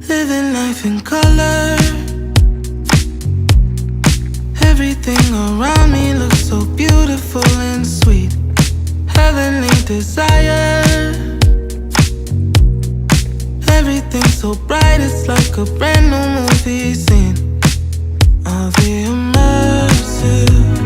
Living life in color. Everything around me looks so beautiful and sweet. Heavenly desire. Everything so bright, it's like a brand new movie scene. All the immersive